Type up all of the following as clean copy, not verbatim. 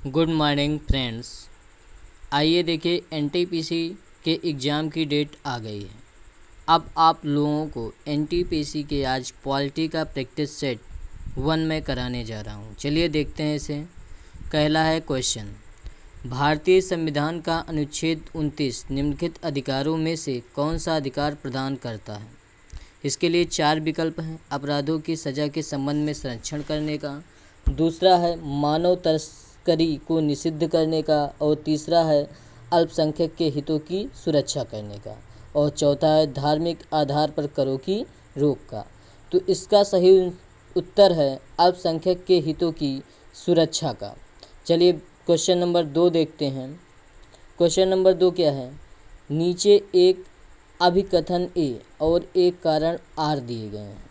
Good morning friends. आइए देखिए NTPC के एग्ज़ाम की डेट आ गई है। अब आप लोगों को एनटीपीसी के आज पॉलिटी का प्रैक्टिस सेट 1 में कराने जा रहा हूँ। चलिए देखते हैं इसे। पहला है क्वेश्चन, भारतीय संविधान का अनुच्छेद 29 निम्नलिखित अधिकारों में से कौन सा अधिकार प्रदान करता है। इसके लिए 4 विकल्प हैं। अपराधों की सज़ा के संबंध में संरक्षण करने का, दूसरा है मानव तस्करी को निषिद्ध करने का, और तीसरा है अल्पसंख्यक के हितों की सुरक्षा करने का, और चौथा है धार्मिक आधार पर करों की रोक का। तो इसका सही उत्तर है अल्पसंख्यक के हितों की सुरक्षा का। चलिए क्वेश्चन नंबर 2 देखते हैं। क्वेश्चन नंबर 2 क्या है, नीचे एक अभिकथन ए और एक कारण आर दिए गए हैं।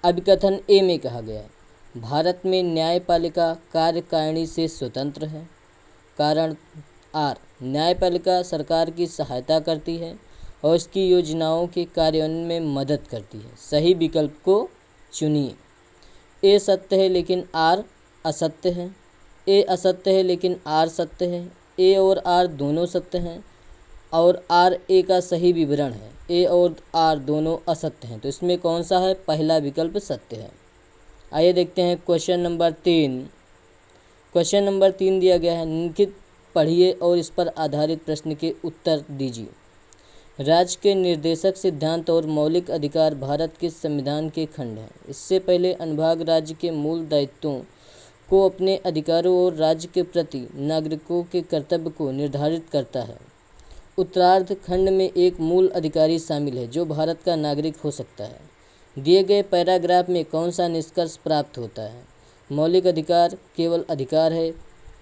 अभिकथन ए में कहा गया है, भारत में न्यायपालिका कार्यकारिणी से स्वतंत्र है। कारण आर, न्यायपालिका सरकार की सहायता करती है और इसकी योजनाओं के कार्यान्वयन में मदद करती है। सही विकल्प को चुनिए। ए सत्य है लेकिन आर असत्य है। ए असत्य है लेकिन आर सत्य है। ए और आर दोनों सत्य हैं और आर ए का सही विवरण है। ए और आर दोनों असत्य हैं। तो इसमें कौन सा है, पहला विकल्प सत्य है। आइए देखते हैं क्वेश्चन नंबर 3। क्वेश्चन नंबर 3 दिया गया है, निम्नलिखित पढ़िए और इस पर आधारित प्रश्न के उत्तर दीजिए। राज्य के निर्देशक सिद्धांत और मौलिक अधिकार भारत के संविधान के खंड हैं। इससे पहले अनुभाग राज्य के मूल दायित्वों को, अपने अधिकारों और राज्य के प्रति नागरिकों के कर्तव्य को निर्धारित करता है। उत्तरार्ध खंड में एक मूल अधिकारी शामिल है जो भारत का नागरिक हो सकता है। दिए गए पैराग्राफ में कौन सा निष्कर्ष प्राप्त होता है। मौलिक अधिकार केवल अधिकार है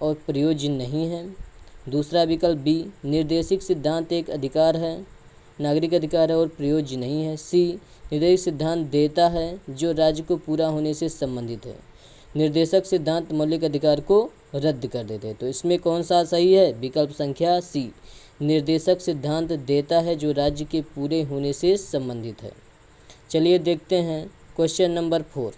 और प्रयोज्य नहीं है। दूसरा विकल्प बी, निर्देशिक सिद्धांत एक अधिकार है, नागरिक अधिकार है और प्रयोज्य नहीं है। सी, निर्देशिक सिद्धांत देता है जो राज्य को पूरा होने से संबंधित है। निर्देशक सिद्धांत मौलिक अधिकार को रद्द कर देते हैं। तो इसमें कौन सा सही है, विकल्प संख्या सी, निर्देशक सिद्धांत देता है जो राज्य के पूरे होने से संबंधित है। चलिए देखते हैं क्वेश्चन नंबर 4।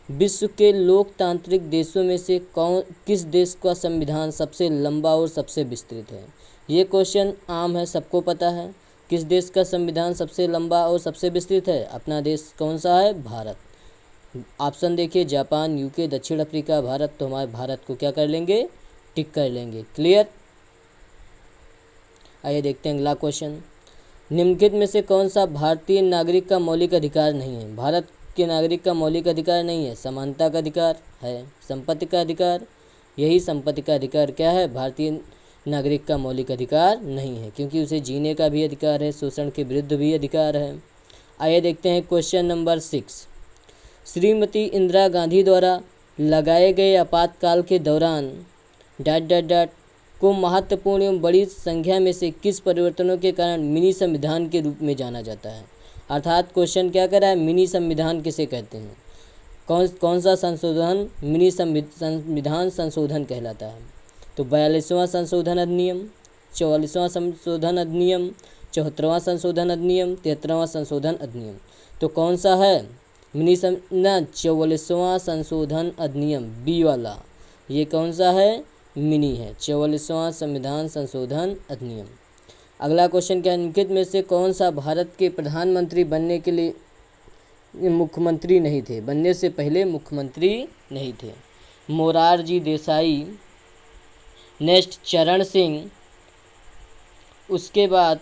विश्व के लोकतांत्रिक देशों में से किस देश का संविधान सबसे लंबा और सबसे विस्तृत है। ये क्वेश्चन आम है, सबको पता है। किस देश का संविधान सबसे लंबा और सबसे विस्तृत है। अपना देश कौन सा है, भारत। ऑप्शन देखिए, जापान, यूके, दक्षिण अफ्रीका, भारत। तो हमारे भारत को क्या कर लेंगे, टिक कर लेंगे। क्लियर। आइए देखते हैं अगला क्वेश्चन, निम्नलिखित में से कौन सा भारतीय नागरिक का मौलिक अधिकार नहीं है। भारत के नागरिक का मौलिक अधिकार नहीं है। समानता का अधिकार है। संपत्ति का अधिकार, यही संपत्ति का अधिकार क्या है, भारतीय नागरिक का मौलिक अधिकार नहीं है, क्योंकि उसे जीने का भी अधिकार है, शोषण के विरुद्ध भी अधिकार है। आइए देखते हैं क्वेश्चन नंबर 6। श्रीमती इंदिरा गांधी द्वारा लगाए गए आपातकाल के दौरान ... को महत्वपूर्ण एवं बड़ी संख्या में से किस परिवर्तनों के कारण मिनी संविधान के रूप में जाना जाता है। अर्थात क्वेश्चन क्या कर रहा है, मिनी संविधान किसे कहते हैं, कौन सा संशोधन मिनी संविधान संशोधन कहलाता है। तो 42वां संशोधन अधिनियम, 44वां संशोधन अधिनियम, 74वां संशोधन अधिनियम, 73वां संशोधन अधिनियम। तो कौन सा है मिनी 44वां संशोधन अधिनियम, बी वाला। ये कौन सा है, मिनी है, 44वां संविधान संशोधन अधिनियम। अगला क्वेश्चन क्या है, निम्नलिखित में से कौन सा भारत के प्रधानमंत्री बनने के लिए मुख्यमंत्री नहीं थे, बनने से पहले मुख्यमंत्री नहीं थे। मोरारजी देसाई, नेक्स्ट चरण सिंह, उसके बाद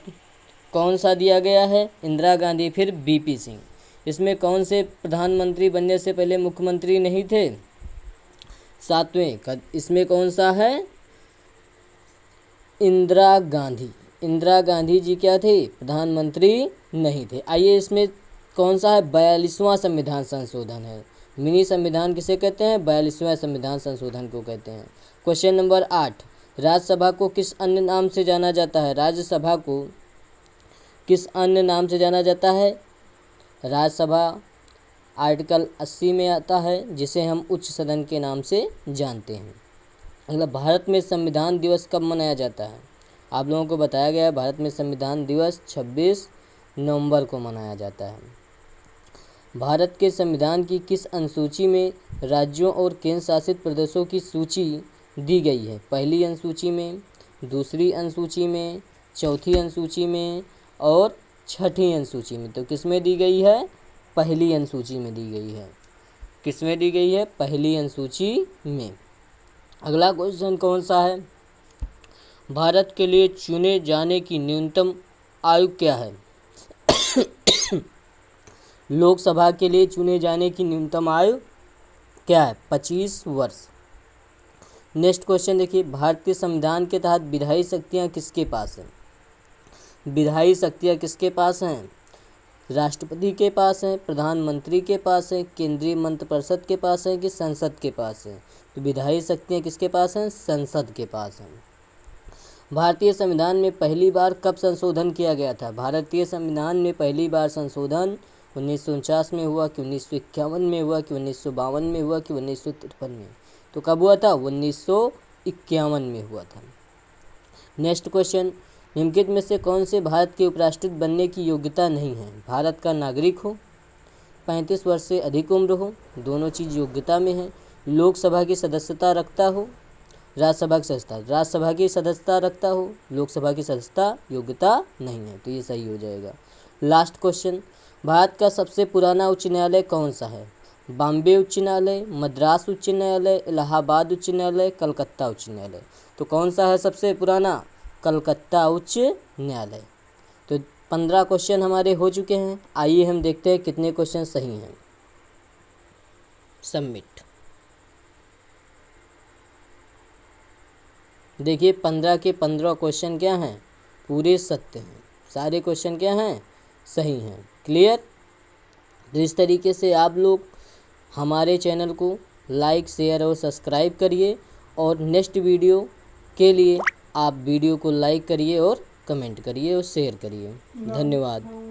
कौन सा दिया गया है, इंदिरा गांधी, फिर बीपी सिंह। इसमें कौन से प्रधानमंत्री बनने से पहले मुख्यमंत्री नहीं थे, 7वें। इसमें कौन सा है, इंदिरा गांधी। इंदिरा गांधी जी क्या थे, प्रधानमंत्री नहीं थे। आइए इसमें कौन सा है, 42वां संविधान संशोधन है। मिनी संविधान किसे कहते हैं, 42वां संविधान संशोधन को कहते हैं। क्वेश्चन नंबर 8, राज्यसभा को किस अन्य नाम से जाना जाता है। राज्यसभा को किस अन्य नाम से जाना जाता है। राज्यसभा आर्टिकल 80 में आता है, जिसे हम उच्च सदन के नाम से जानते हैं। अगला, भारत में संविधान दिवस कब मनाया जाता है। आप लोगों को बताया गया है, भारत में संविधान दिवस 26 नवंबर को मनाया जाता है। भारत के संविधान की किस अनुसूची में राज्यों और केंद्र शासित प्रदेशों की सूची दी गई है? पहली अनुसूची में, दूसरी अनुसूची में, चौथी अनुसूची में और छठी अनुसूची में। तो किस में दी गई है? पहली अनुसूची में दी गई है। किस में दी गई है? पहली अनुसूची में। अगला क्वेश्चन कौन सा है? भारत के लिए चुने जाने की न्यूनतम आयु क्या है? लोकसभा के लिए चुने जाने की न्यूनतम आयु क्या है? 25 वर्ष। नेक्स्ट क्वेश्चन देखिए, भारतीय संविधान के तहत विधायी शक्तियाँ किसके पास हैं? विधायी शक्तियाँ किसके पास हैं? राष्ट्रपति के पास हैं, प्रधानमंत्री के पास है, केंद्रीय मंत्रिपरिषद के पास है कि संसद के पास है? तो विधायी शक्तियाँ किसके पास हैं? संसद के पास हैं। भारतीय संविधान में पहली बार कब संशोधन किया गया था? भारतीय संविधान में पहली बार संशोधन 1949 में हुआ कि 1951 में हुआ कि 1952 में हुआ कि 1953 में? तो कब हुआ था? 1951 में हुआ था। नेक्स्ट क्वेश्चन, निम्नलिखित में से कौन से भारत के उपराष्ट्रपति बनने की योग्यता नहीं है? भारत का नागरिक हो, 35 वर्ष से अधिक उम्र हो, दोनों चीज़ योग्यता में है, लोकसभा की सदस्यता रखता हो, राज्यसभा की सदस्यता रखता हो, लोकसभा की सदस्यता योग्यता नहीं है। तो ये सही हो जाएगा। लास्ट क्वेश्चन, भारत का सबसे पुराना उच्च न्यायालय कौन सा है? बॉम्बे उच्च न्यायालय, मद्रास उच्च न्यायालय, इलाहाबाद उच्च न्यायालय, कलकत्ता उच्च न्यायालय? तो कौन सा है सबसे पुराना? कलकत्ता उच्च न्यायालय। तो 15 क्वेश्चन हमारे हो चुके हैं। आइए हम देखते हैं कितने क्वेश्चन सही हैं। सबमिट। देखिए 15 के 15 क्वेश्चन क्या हैं? पूरे सत्य हैं। सारे क्वेश्चन क्या हैं? सही हैं। क्लियर? तो इस तरीके से आप लोग हमारे चैनल को लाइक, शेयर और सब्सक्राइब करिए और नेक्स्ट वीडियो के लिए आप वीडियो को लाइक करिए और कमेंट करिए और शेयर करिए। धन्यवाद।